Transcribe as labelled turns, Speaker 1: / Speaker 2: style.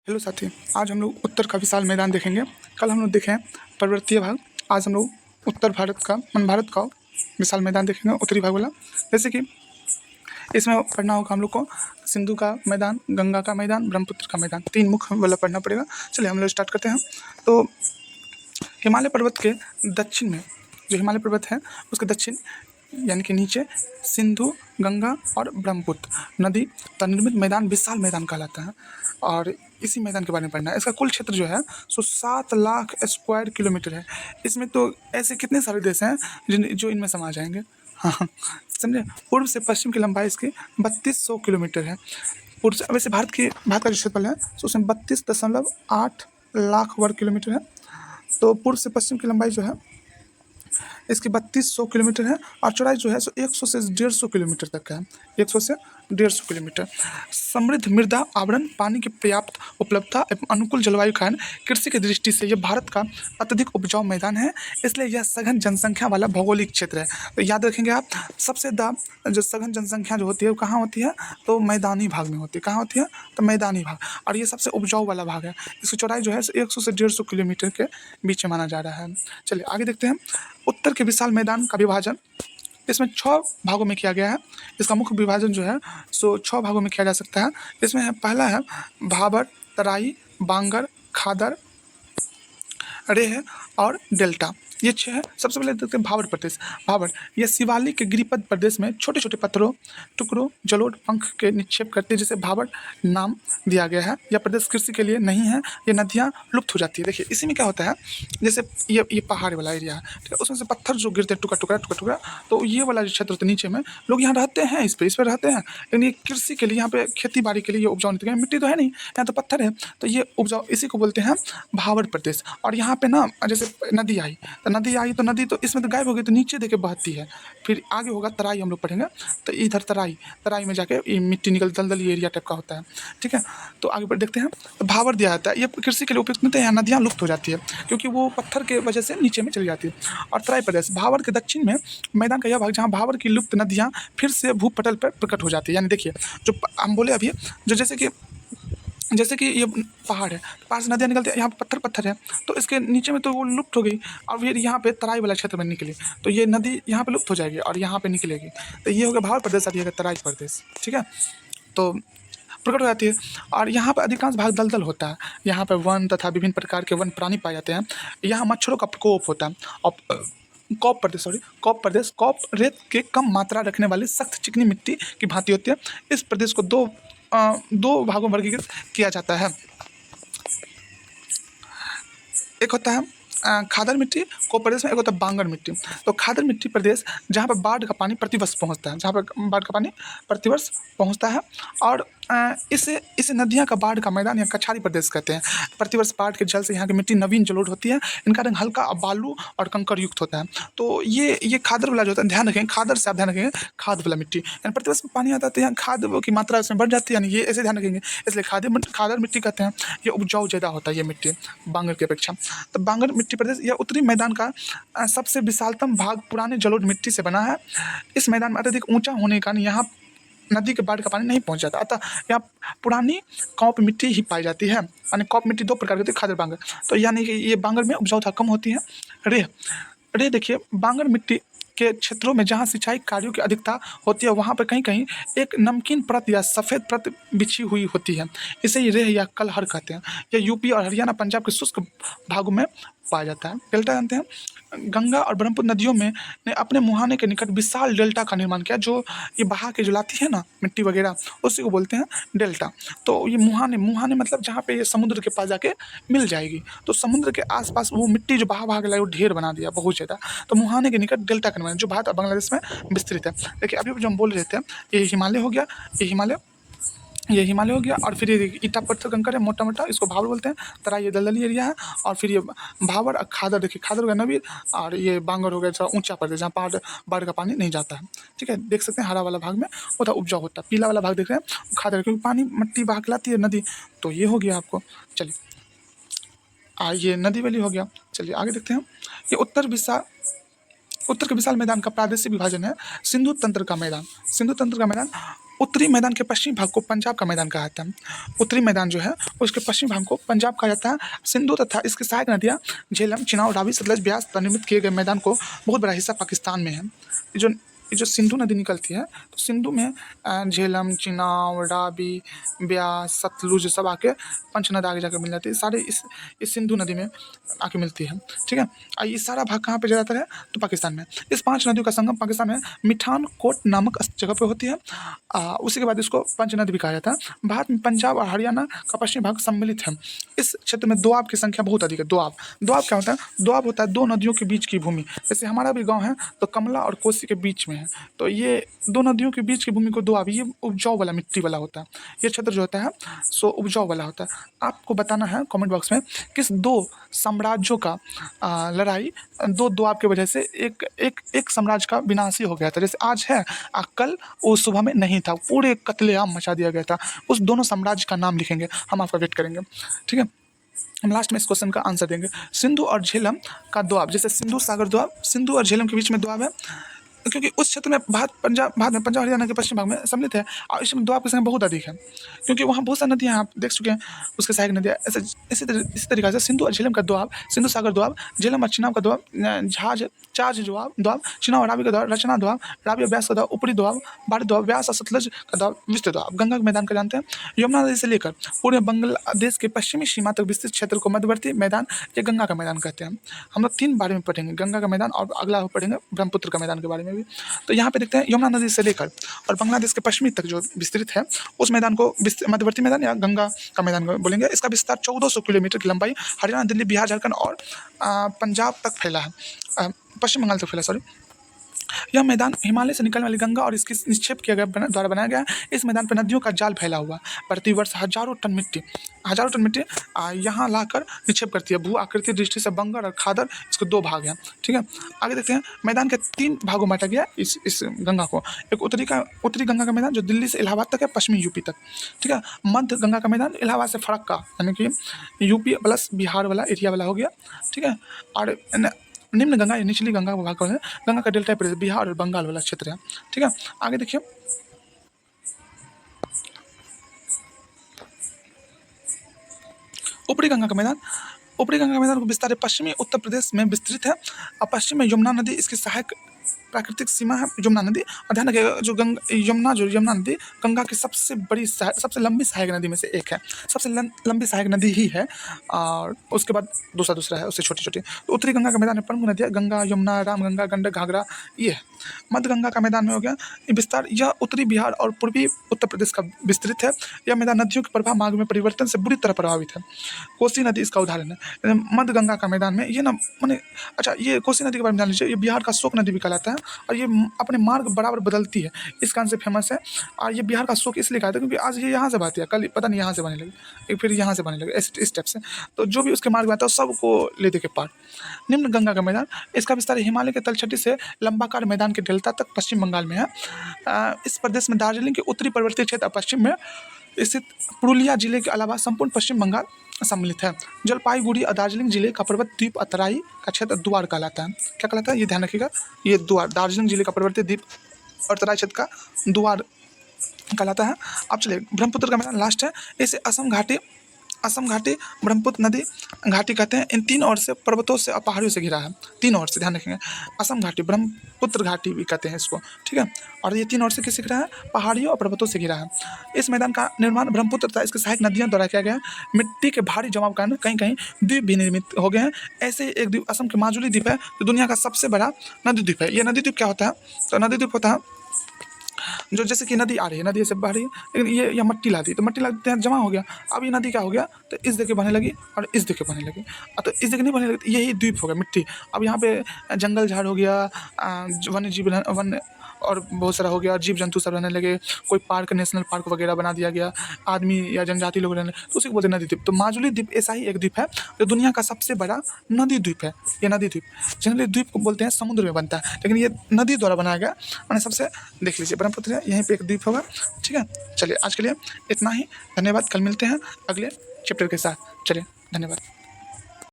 Speaker 1: Hello साथी, आज हम लोग उत्तर का विशाल मैदान देखेंगे। कल हम लोग देखें पर्वतीय भाग, आज हम लोग उत्तर भारत का भारत का विशाल मैदान देखेंगे, उत्तरी भाग वाला। जैसे कि इसमें पढ़ना होगा हम लोग को सिंधु का मैदान, गंगा का मैदान, ब्रह्मपुत्र का मैदान, तीन मुख्य वाला पढ़ना पड़ेगा। चलिए हम लोग स्टार्ट करते हैं। तो हिमालय पर्वत के दक्षिण में, जो हिमालय पर्वत है उसके दक्षिण यानी कि नीचे सिंधु, गंगा और ब्रह्मपुत्र नदी का निर्मित मैदान विशाल मैदान कहलाता है। और इसी मैदान के बारे में पढ़ना है। इसका कुल क्षेत्र जो है सो 7 लाख स्क्वायर किलोमीटर है। इसमें तो ऐसे कितने सारे देश हैं जो इनमें समा जाएंगे। हाँ, समझे। पूर्व से पश्चिम की लंबाई इसकी 3200 किलोमीटर है। पूर्व से वैसे भारत का जो क्षेत्रफल है सो उसमें 32.8 लाख वर्ग किलोमीटर है। तो पूर्व से पश्चिम की लंबाई जो है इसकी 3200 किलोमीटर है और चौड़ाई जो है सो 100 से 150 किलोमीटर तक है। 100 से 150 किलोमीटर। समृद्ध मृदा आवरण, पानी की पर्याप्त उपलब्धता एवं अनुकूल जलवायु के कारण कृषि की दृष्टि से यह भारत का अत्यधिक उपजाऊ मैदान है। इसलिए यह सघन जनसंख्या वाला भौगोलिक क्षेत्र है। तो याद रखेंगे आप, सबसे ज़्यादा जो सघन जनसंख्या जो होती है वो कहाँ होती है, तो मैदानी भाग में होती है। कहाँ होती है, तो मैदानी भाग। और ये सबसे उपजाऊ वाला भाग है। इसकी चौड़ाई जो है 100 से 150 किलोमीटर के बीच में माना जा रहा है। चलिए आगे देखते हैं। उत्तर के विशाल मैदान का विभाजन इसमें 6 भागों में किया गया है। इसका मुख्य विभाजन जो है सो 6 भागों में किया जा सकता है। इसमें है, पहला है भाबर, तराई, बांगर, खादर, रेह और डेल्टा। ये 6 है। सबसे पहले देखते हैं भाबर प्रदेश। भाबर यह शिवालिक के गिरिपद प्रदेश में छोटे छोटे पत्थरों, टुकड़ों, जलोढ़ पंख के निक्षेप करते हैं, जिसे भाबर नाम दिया गया है। यह प्रदेश कृषि के लिए नहीं है। ये नदियाँ लुप्त हो जाती है। देखिए इसी में क्या होता है, जैसे ये पहाड़ वाला एरिया है, ठीक है, उसमें से पत्थर जो गिरते हैं टुकड़ा टुकड़ा टुकड़ा टुकड़ा, तो ये वाला जो क्षेत्र होता है नीचे में, लोग यहाँ रहते हैं, इस पर रहते हैं, लेकिन ये कृषि के लिए, यहाँ पे खेती बाड़ी के लिए ये उपजाऊ नहीं, मिट्टी तो है नहीं, यहाँ तो पत्थर है, तो ये उपजाऊ, इसी को बोलते हैं भाबर प्रदेश। और यहाँ पे ना जैसे नदी आई तो नदी तो इसमें तो गायब हो गई, तो नीचे देके बहती है। फिर आगे होगा तराई, हम लोग पढ़ेंगे, तो इधर तराई में जाके ये मिट्टी निकल, दलदली एरिया टाइप का होता है, ठीक है। तो आगे बढ़ देखते हैं। तो भाबर दिया जाता है, ये कृषि के लिए उपयुक्त नहीं है। यहाँ नदियाँ लुप्त हो जाती है क्योंकि वो पत्थर के वजह से नीचे में चली जाती है। और तराई प्रदेश, भाबर के दक्षिण में मैदान का यह भाग जहाँ भाबर की लुप्त नदियाँ फिर से भूपटल पर प्रकट हो जाती है। यानी देखिए, जो हम बोले अभी, जो जैसे कि ये पहाड़ है, पहाड़ से नदियाँ निकलती है, यहाँ पे पत्थर है, तो इसके नीचे में तो वो लुप्त हो गई और फिर यहाँ पे तराई वाला क्षेत्र में निकली, तो ये नदी यहाँ पे लुप्त हो जाएगी और यहाँ पे निकलेगी। तो ये हो गया भाबर प्रदेश और ये तराई प्रदेश, ठीक है। तो प्रकट हो जाती है और यहाँ पर अधिकांश भाग दलदल होता है। यहाँ पर वन तथा विभिन्न प्रकार के वन प्राणी पाए जाते हैं। यहाँ मच्छरों का प्रकोप होता है। और कॉप प्रदेश रेत के कम मात्रा रखने वाली सख्त चिकनी मिट्टी की भांति होती है। इस प्रदेश को दो भागों में वर्गीकृत किया जाता है। एक होता है खादर मिट्टी को प्रदेश में, एक होता है बांगर मिट्टी। तो खादर मिट्टी प्रदेश जहाँ पर बाढ़ का पानी प्रतिवर्ष पहुँचता है, और इसे नदियाँ का बाढ़ का मैदान या कछारी प्रदेश कहते हैं। प्रतिवर्ष बाढ़ के जल से यहाँ की मिट्टी नवीन जलोढ़ होती है। इनका रंग हल्का बालू और कंकर युक्त होता है। तो ये खादर वाला जो होता है, ध्यान रखेंगे, खादर से आप ध्यान रखेंगे, खाद वाला मिट्टी, यानी प्रतिवर्ष में पानी आता है तो यहाँ खाद की मात्रा इसमें बढ़ जाती है, यानी ये ऐसे ध्यान रखेंगे, इसलिए खादर मिट्टी कहते हैं। ये उपजाऊ ज़्यादा होता है ये मिट्टी बांगर की अपेक्षा। तो बांगर मिट्टी प्रदेश यह उत्तरी मैदान का सबसे विशालतम भाग पुराने जलोढ़ मिट्टी से बना है। इस मैदान में अत्यधिक ऊंचा होने के कारण यहाँ नदी के बाढ़ का पानी नहीं पहुंच जाता, अतः यहाँ पुरानी कॉप मिट्टी ही पाई जाती है। यानी कॉप मिट्टी 2 प्रकार की होती है, खादर बांगर। तो यानी कि ये बांगर में उपजाऊता कम होती है। रेह देखिए, बांगर मिट्टी के क्षेत्रों में जहाँ सिंचाई कार्यों की अधिकता होती है, वहाँ पर कहीं कहीं एक नमकीन परत या सफ़ेद परत बिछी हुई होती है। इसे ही रेह या कलहर कहते हैं। यह यूपी और हरियाणा, पंजाब के शुष्क भागों में पाया जाता है। डेल्टा जानते हैं, गंगा और ब्रह्मपुत्र नदियों में ने अपने मुहाने के निकट विशाल डेल्टा का निर्माण किया। जो ये बहा के जो लाती है ना मिट्टी वगैरह, उसी को बोलते हैं डेल्टा। तो ये मुहाने मतलब जहाँ पे ये समुद्र के पास जाके मिल जाएगी, तो समुद्र के आसपास वो मिट्टी जो बहा के लाई वो ढेर बना दिया बहुत ज़्यादा। तो मुहाने के निकट डेल्टा का निर्माण, जो भारत और बांग्लादेश में विस्तृत है। देखिए अभी जो हम बोल रहे थे, ये हिमालय हो गया, ये हिमालय हो गया, और फिर ये ईटा पत्थर कंकर है मोटा मोटा, इसको भाबर बोलते हैं। तराई ये दलदली एरिया है, और फिर ये भाबर और खादर, देखिए खादर हो गया नवीन, और ये बांगर हो गया थोड़ा ऊंचा प्रदेश जहाँ बाढ़ का पानी नहीं जाता है, ठीक है। देख सकते हैं हरा वाला भाग में होता उपजाऊ होता है, पीला वाला भाग देख रहे हैं खादर, क्योंकि पानी मिट्टी बहा के लाती है नदी। तो ये हो गया आपको। चलिए ये नदी वाली हो गया। चलिए आगे देखते हैं। ये उत्तर के विशाल मैदान का प्रादेशिक विभाजन है सिंधु तंत्र का मैदान। उत्तरी मैदान के पश्चिमी भाग को पंजाब का मैदान कहा जाता है। उत्तरी मैदान जो है उसके पश्चिमी भाग को पंजाब कहा जाता है। सिंधु तथा इसकी सहायक नदियाँ झेलम, चिनाब, रावी, सतलज, ब्यास द्वारा निर्मित किए गए मैदान को बहुत बड़ा हिस्सा पाकिस्तान में है। ये जो सिंधु नदी निकलती है तो सिंधु में झेलम, चिनाब, रावी, ब्यास, सतलुज सब आके पंचनद आगे जाकर मिल जाती है। सारे इस सिंधु नदी में आके मिलती है। ठीक है, और ये सारा भाग कहाँ पे ज़्यादातर है तो पाकिस्तान में। इस 5 नदियों का संगम पाकिस्तान में मिठान कोट नामक जगह पे होती है। उसी के बाद इसको पंचनद भी कहा जाता है। भारत में पंजाब और हरियाणा का पश्चिमी भाग सम्मिलित है। इस क्षेत्र में दोआब की संख्या बहुत अधिक है। दोआब क्या होता है? दोआब होता है 2 नदियों के बीच की भूमि। जैसे हमारा भी गाँव है तो कमला और कोसी के बीच में है, तो ये 2 नदियों के बीच की भूमि को दोआब, ये उपजाऊ वाला मिट्टी वाला होता है। ये क्षेत्र जो होता है सो उपजाऊ वाला होता है। आपको बताना है कमेंट बॉक्स में किस 2 साम्राज्यों का लड़ाई 2 दोआब की वजह से एक साम्राज्य का विनाश ही हो गया था। जैसे आज है कल वो सुबह में नहीं था, पूरे कत्लेआम मचा दिया गया था। उस दोनों साम्राज्य का नाम लिखेंगे, हम आपका वेट करेंगे। ठीक है, हम लास्ट में इस क्वेश्चन का आंसर देंगे। सिंधु और झेलम का दोआब, जैसे सिंधु सागर दोआब, सिंधु और झेलम के बीच में दोआब है क्योंकि उस क्षेत्र में पंजाब हरियाणा के पश्चिम भाग में सम्मिलित है और इसमें दोआब की संख्या बहुत अधिक है क्योंकि वहाँ बहुत सारी नदियाँ आप देख चुके हैं, उसके सहायक नदियाँ। ऐसे इसी तरीके से सिंधु और झेलम का दोआब, सिंधु सागर दोआब, झेलम और चिनाब का दोआब, चार्ज दोआब, चिनाब और रावी का दोआब, रचना दोआब, रावी और ब्यास का दोआब, ऊपरी दोआब, बारी दोआब, ब्यास और सतलज का दोआब, विस्तृत दोआब। गंगा के मैदान का जानते हैं, यमुना नदी से लेकर पूरे बांग्लादेश के पश्चिमी सीमा तक विस्तृत क्षेत्र को मध्यवर्ती मैदान या गंगा का मैदान कहते हैं। हम लोग 3 बारे में पढ़ेंगे, गंगा का मैदान और अगला पढ़ेंगे ब्रह्मपुत्र का मैदान के बारे में भी। तो यहाँ पे देखते हैं यमुना नदी से लेकर और बांग्लादेश के पश्चिमी तक जो विस्तृत है उस मैदान को मध्यवर्ती मैदान या गंगा का मैदान बोलेंगे। इसका विस्तार 1400 किलोमीटर की लंबाई हरियाणा, दिल्ली, बिहार, झारखंड और पंजाब तक फैला है, पश्चिम बंगाल तक फैला, सॉरी। यह मैदान हिमालय से निकलने वाली गंगा और इसकी निक्षेप किया गया द्वारा बनाया गया है। इस मैदान पर नदियों का जाल फैला हुआ, प्रतिवर्ष हजारों टन मिट्टी यहाँ लाकर निक्षेप करती है। भू आकृति दृष्टि से बंगर और खादर इसके 2 भाग हैं। ठीक है, आगे देखते हैं। मैदान के 3 भागों में बांटा गया इस गंगा को। एक उत्तरी गंगा का मैदान जो दिल्ली से इलाहाबाद तक है, पश्चिमी यूपी तक। ठीक है, मध्य गंगा का मैदान इलाहाबाद से फरक्का यानी कि यूपी प्लस बिहार वाला एरिया वाला हो गया। ठीक है, और निम्न गंगा, निचली गंगा का भाग है, गंगा का डेल्टा प्रदेश बिहार और बंगाल वाला क्षेत्र है। ठीक है, आगे देखिए। ऊपरी गंगा का मैदान को विस्तार पश्चिमी उत्तर प्रदेश में विस्तृत है और पश्चिम में यमुना नदी इसकी सहायक प्राकृतिक सीमा है, यमुना नदी। और ध्यान रखिएगा जो यमुना नदी गंगा की सबसे लंबी सहायक नदी में से एक है, सबसे लंबी सहायक नदी ही है और उसके बाद दूसरा है, उससे छोटी। तो उत्तरी गंगा का मैदान में प्रमुख नदियाँ गंगा, यमुना, रामगंगा, गंडक, घाघरा ये है। मध्य गंगा का मैदान में हो गया विस्तार, यह उत्तरी बिहार और पूर्वी उत्तर प्रदेश का विस्तृत है। यह मैदान नदियों के प्रवाह मार्ग में परिवर्तन से बुरी तरह प्रभावित है। कोसी नदी इसका उदाहरण है। मध्य गंगा का मैदान में ये ना ये कोसी नदी के बारे में जान लीजिए, ये बिहार का शोक नदी भी कहलाता है और ये अपने मार्ग बराबर बदलती है, इस कारण से फेमस है। और ये बिहार का शोक इसलिए कहता है क्योंकि आज ये यहाँ से बहती है, कल पता नहीं यहाँ से बहने लगी, फिर यहाँ से बहने लगी, इस टाइप से। तो जो भी उसके मार्ग में आता है सबको ले दे के पार। निम्न गंगा का मैदान, इसका विस्तार हिमालय के तलछटी से लंबाकार मैदान के डेल्टा तक पश्चिम बंगाल में है। इस प्रदेश में दार्जिलिंग के उत्तरी पर्वतीय क्षेत्र पश्चिम में स्थित पुरुलिया जिले के अलावा संपूर्ण पश्चिम बंगाल सम्मिलित है। जलपाईगुड़ी और दार्जिलिंग जिले का पर्वत द्वीप और तराई का क्षेत्र द्वार कहलाता है। क्या कहलाता है ये ध्यान रखिएगा, ये द्वार, दार्जिलिंग जिले का पर्वतीय द्वीप और तराई क्षेत्र का द्वार कहलाता है। अब चलिए ब्रह्मपुत्र का मैदान लास्ट है। इसे असम घाटी ब्रह्मपुत्र नदी घाटी कहते हैं। इन 3 ओर से पर्वतों से और पहाड़ियों से घिरा है, 3 ओर से, ध्यान रखेंगे। असम घाटी, ब्रह्मपुत्र घाटी भी कहते हैं इसको। ठीक है, और ये 3 ओर से किससे घिरा है? पहाड़ियों और पर्वतों से घिरा है। इस मैदान का निर्माण ब्रह्मपुत्र तथा इसके सहायक नदियों द्वारा किया गया है। मिट्टी के भारी जमाव के कारण कहीं द्वीप भी निर्मित हो गए हैं। ऐसे एक द्वीप असम के माजुली द्वीप है जो दुनिया का सबसे बड़ा नदी द्वीप है। ये नदी द्वीप क्या होता है? तो नदी द्वीप होता है जो जैसे कि नदी आ रही है, नदी से बह रही है, लेकिन ये मट्टी लाती है, तो मट्टी लाते हैं जमा हो गया। अब ये नदी क्या हो गया? तो इस जगह बहने लगी और इस जगह बहने लगी, तो इस जगह नहीं बहने लगी, यही द्वीप हो गया मिट्टी। अब यहाँ पे जंगल झाड़ हो गया, वन्य जीव और बहुत सारा हो गया, जीव जंतु सब रहने लगे, कोई पार्क, नेशनल पार्क वगैरह बना दिया गया, आदमी या जनजाति लोग रहने, तो उसी को बोलते हैं नदी द्वीप। तो माजुली द्वीप ऐसा ही एक द्वीप है जो दुनिया का सबसे बड़ा नदी द्वीप है। ये नदी द्वीप, जनरली द्वीप को बोलते हैं समुद्र में बनता है, लेकिन ये नदी द्वारा बनाया गया। मैंने सबसे देख लीजिए ब्रह्मपुत्र है, यहीं पर एक द्वीप होगा। ठीक है, चलिए आज के लिए इतना ही, धन्यवाद। कल मिलते हैं अगले चैप्टर के साथ। चलिए, धन्यवाद।